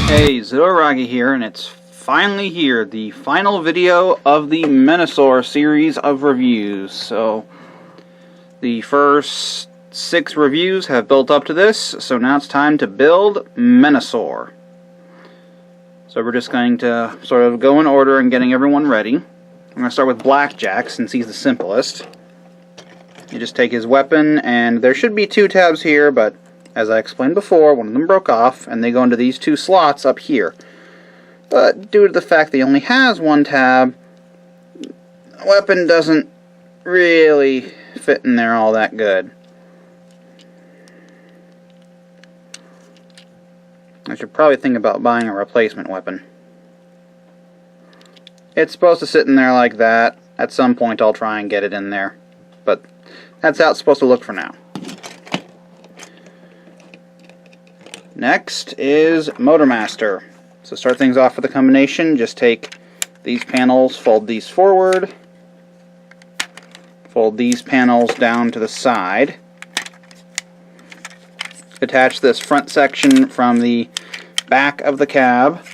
Hey, Zoragi here, and it's finally here, the final video of the Menasor series of reviews. So, the first 6 reviews have built up to this, so now it's time to build Menasor. So we're just going to sort of go in order and getting everyone ready. I'm going to start with Blackjack, since he's the simplest. You just take his weapon, and there should be 2 tabs here, but as I explained before, one of them broke off, and they go into these 2 slots up here. But due to the fact that he only has 1 tab, the weapon doesn't really fit in there all that good. I should probably think about buying a replacement weapon. It's supposed to sit in there like that. At some point I'll try and get it in there. But that's how it's supposed to look for now. Next is Motormaster. So start things off with a combination. Just take these panels, fold these forward, fold these panels down to the side. Attach this front section from the back of the cab.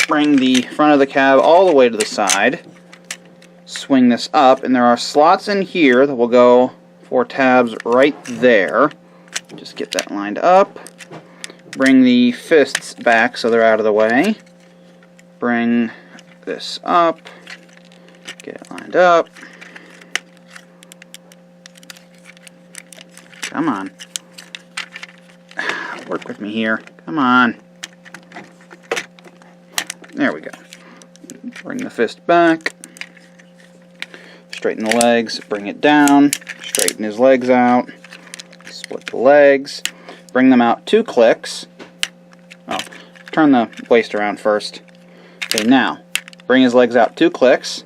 Bring the front of the cab all the way to the side. Swing this up, and there are slots in here that will go for tabs right there. Just get that lined up. Bring the fists back so they're out of the way. Bring this up. Get it lined up. Come on. Work with me here. Come on. There we go. Bring the fist back. Straighten the legs. Bring it down. Straighten his legs out. Split the legs. Bring them out 2 clicks. Oh, turn the waist around first. Okay, now, bring his legs out 2 clicks.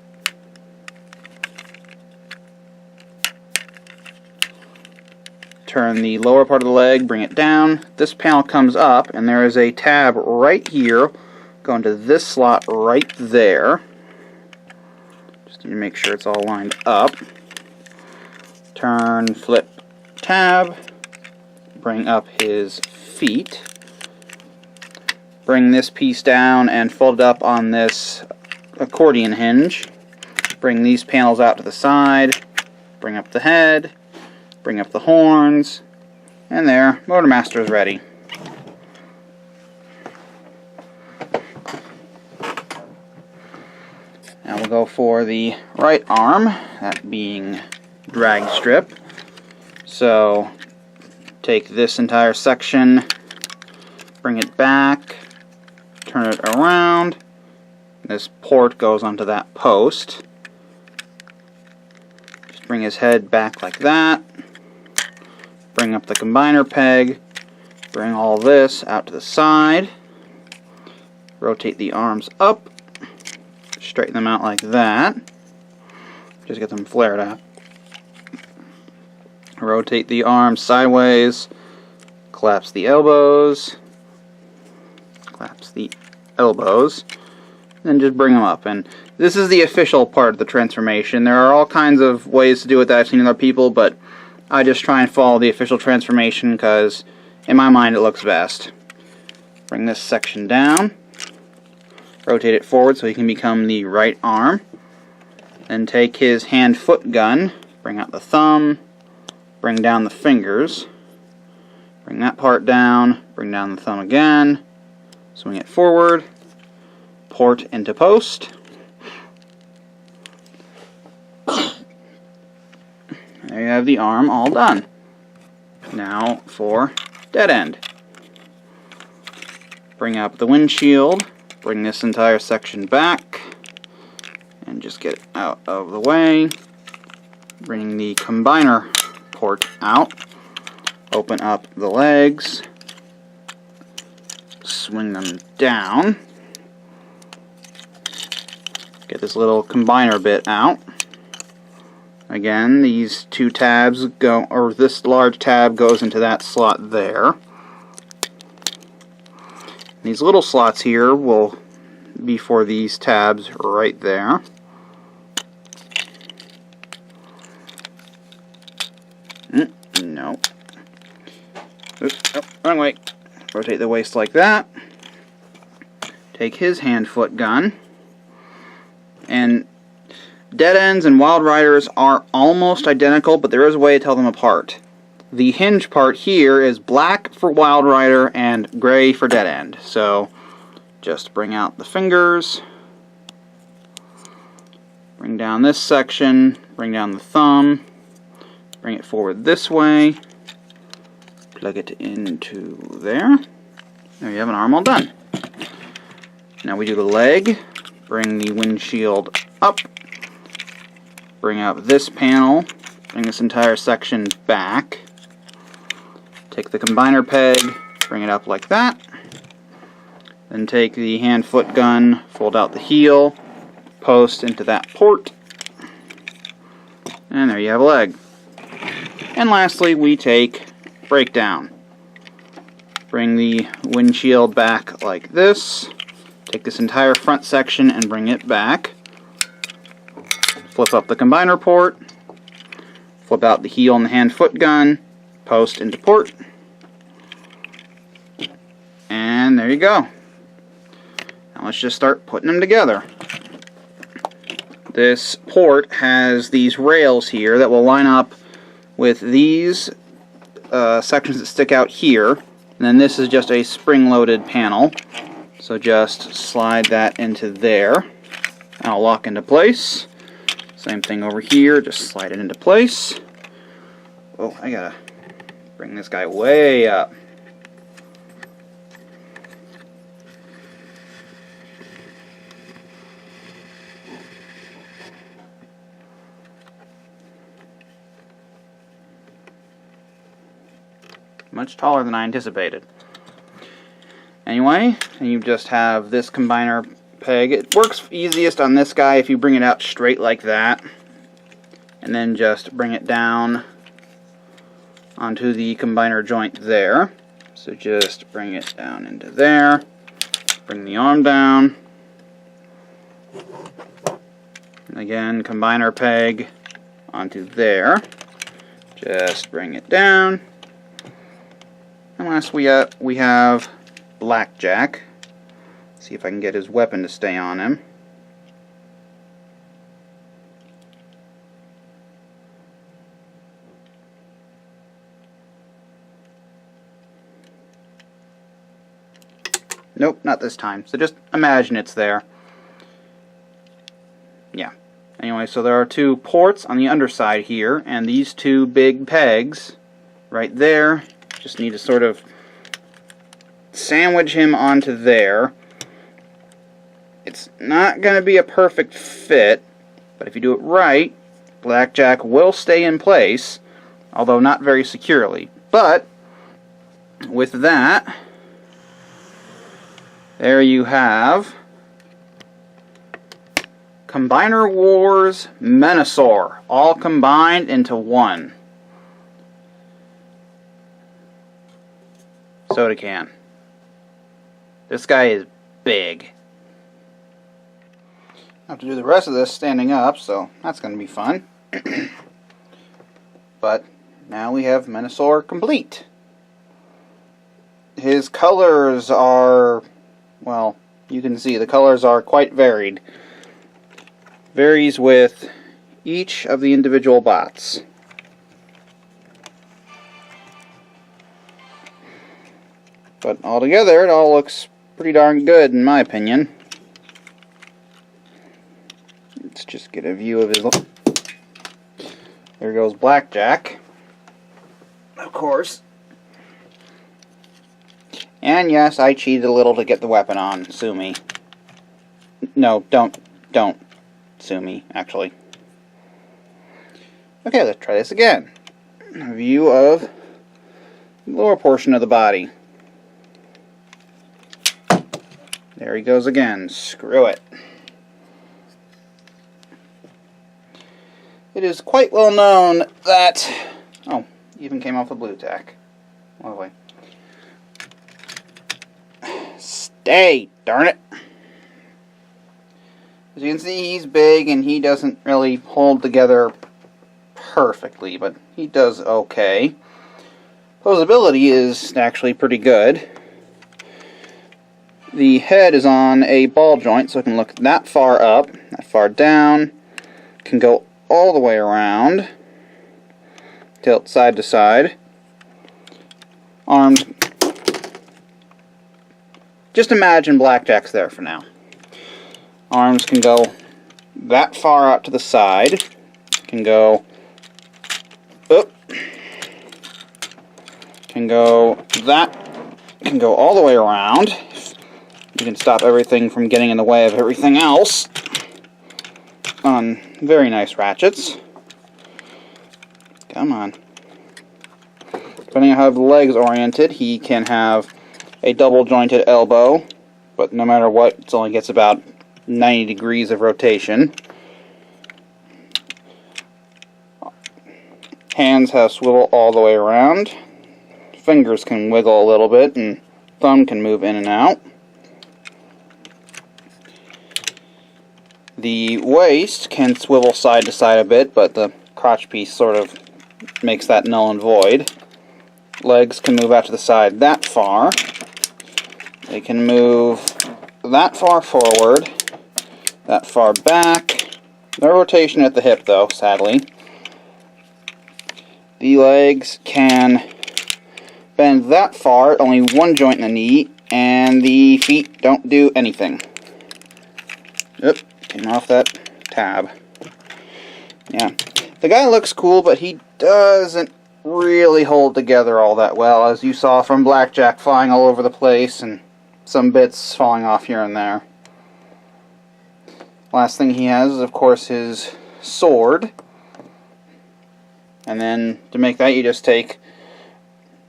Turn the lower part of the leg, bring it down. This panel comes up, and there is a tab right here. Go into this slot right there. Just need to make sure it's all lined up. Turn, flip, tab. Bring up his feet. Bring this piece down and fold it up on this accordion hinge. Bring these panels out to the side. Bring up the head. Bring up the horns. And there, Motormaster is ready. Now we'll go for the right arm, that being drag strip. So take this entire section, bring it back, turn it around. This port goes onto that post. Just bring his head back like that. Bring up the combiner peg. Bring all this out to the side. Rotate the arms up. Straighten them out like that. Just get them flared up. Rotate the arms sideways, collapse the elbows, then just bring them up. And this is the official part of the transformation. There are all kinds of ways to do it that I've seen in other people, but I just try and follow the official transformation because in my mind it looks best. Bring this section down, rotate it forward so he can become the right arm, then take his hand-foot gun, bring out the thumb, bring down the fingers, bring that part down, bring down the thumb again, swing it forward, port into post. There you have the arm all done. Now for dead end. Bring up the windshield, bring this entire section back, and just get it out of the way. Bring the combiner port out, open up the legs, swing them down, get this little combiner bit out. Again, these 2 tabs go, or this large tab goes into that slot there. These little slots here will be for these tabs right there. Wrong way. Rotate the waist like that. Take his hand-foot gun. And dead ends and Wild Riders are almost identical, but there is a way to tell them apart. The hinge part here is black for Wild Rider and gray for dead end. So just bring out the fingers. Bring down this section. Bring down the thumb. Bring it forward this way. Plug it into there. There you have an arm all done. Now we do the leg. Bring the windshield up. Bring out this panel. Bring this entire section back. Take the combiner peg. Bring it up like that. Then take the hand-foot gun. Fold out the heel. Post into that port. And there you have a leg. And lastly, we take breakdown. Bring the windshield back like this. Take this entire front section and bring it back. Flip up the combiner port. Flip out the heel and the hand-foot gun. Post into port. And there you go. Now let's just start putting them together. This port has these rails here that will line up with these sections that stick out here, and then this is just a spring-loaded panel. So just slide that into there, and it'll lock into place. Same thing over here, just slide it into place. Oh, I gotta bring this guy way up. Much taller than I anticipated. Anyway, and you just have this combiner peg. It works easiest on this guy if you bring it out straight like that. And then just bring it down onto the combiner joint there. So just bring it down into there. Bring the arm down. And again, combiner peg onto there. Just bring it down. And last we have Blackjack. See if I can get his weapon to stay on him. Nope, not this time. So just imagine it's there. Yeah. Anyway, so there are two ports on the underside here, and these two big pegs right there. Just need to sort of sandwich him onto there. It's not going to be a perfect fit, but if you do it right, Blackjack will stay in place, although not very securely. But with that, there you have Combiner Wars Menasor, all combined into one. Soda can. This guy is big. I have to do the rest of this standing up, so that's going to be fun. But now we have Menasor complete. His colors are, well, you can see the colors are quite varied. Varies with each of the individual bots. But altogether, it all looks pretty darn good, in my opinion. Let's just get a view of his... There goes Blackjack. Of course. And yes, I cheated a little to get the weapon on. Sue me. No, don't sue me, actually. Okay, let's try this again. A view of the lower portion of the body. There he goes again. Screw it. It is quite well known that... Oh, even came off the blue tack. Lovely. Stay, darn it. As you can see, he's big and he doesn't really hold together perfectly, but he does okay. Posability is actually pretty good. The head is on a ball joint, so it can look that far up, that far down, can go all the way around, tilt side to side. Arms, just imagine blackjack's there for now. Arms can go that far out to the side, can go up, can go all the way around. You can stop everything from getting in the way of everything else on very nice ratchets. Come on. Depending on how the leg's oriented, he can have a double jointed elbow, but no matter what, it only gets about 90 degrees of rotation. Hands have swivel all the way around. Fingers can wiggle a little bit, and thumb can move in and out. The waist can swivel side to side a bit, but the crotch piece sort of makes that null and void. Legs can move out to the side that far. They can move that far forward, that far back. No rotation at the hip, though, sadly. The legs can bend that far, only one joint in the knee, and the feet don't do anything. Oop. Came off that tab. Yeah. The guy looks cool, but he doesn't really hold together all that well, as you saw from blackjack flying all over the place and some bits falling off here and there. Last thing he has is, of course, his sword. And then to make that, you just take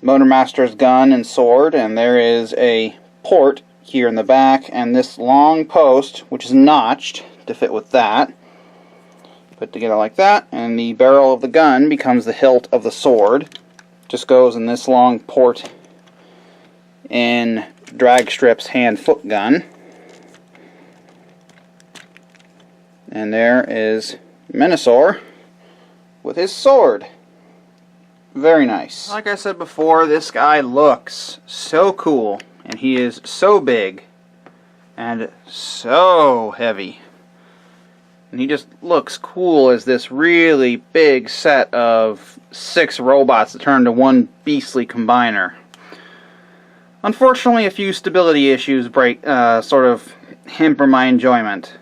Motormaster's gun and sword, and there is a port here in the back, and this long post, which is notched to fit with that, put together like that, and the barrel of the gun becomes the hilt of the sword. Just goes in this long port in Drag Strip's hand-foot gun. And there is Menasor with his sword. Very nice. Like I said before, this guy looks so cool, and he is so big and so heavy. And he just looks cool as this really big set of 6 robots that turn into one beastly combiner. Unfortunately, a few stability issues sort of hamper my enjoyment.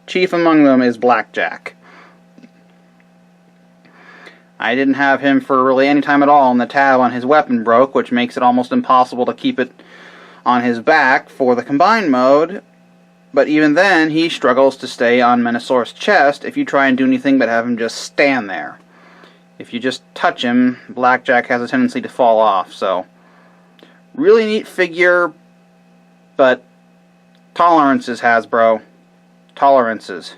Chief among them is Blackjack. I didn't have him for really any time at all, and the tab on his weapon broke, which makes it almost impossible to keep it on his back for the combined mode. But even then, he struggles to stay on Menasor's chest if you try and do anything but have him just stand there. If you just touch him, Blackjack has a tendency to fall off, so really neat figure, but tolerances, Hasbro. Tolerances.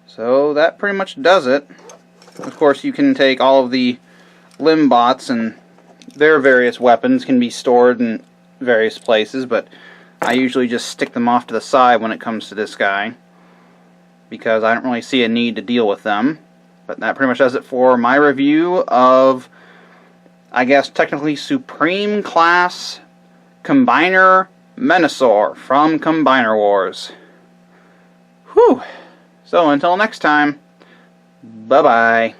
So that pretty much does it. Of course, you can take all of the Limbots, and their various weapons can be stored in various places, but I usually just stick them off to the side when it comes to this guy, because I don't really see a need to deal with them. But that pretty much does it for my review of, I guess, technically Supreme Class Combiner Menasor from Combiner Wars. Whew! So until next time, bye-bye.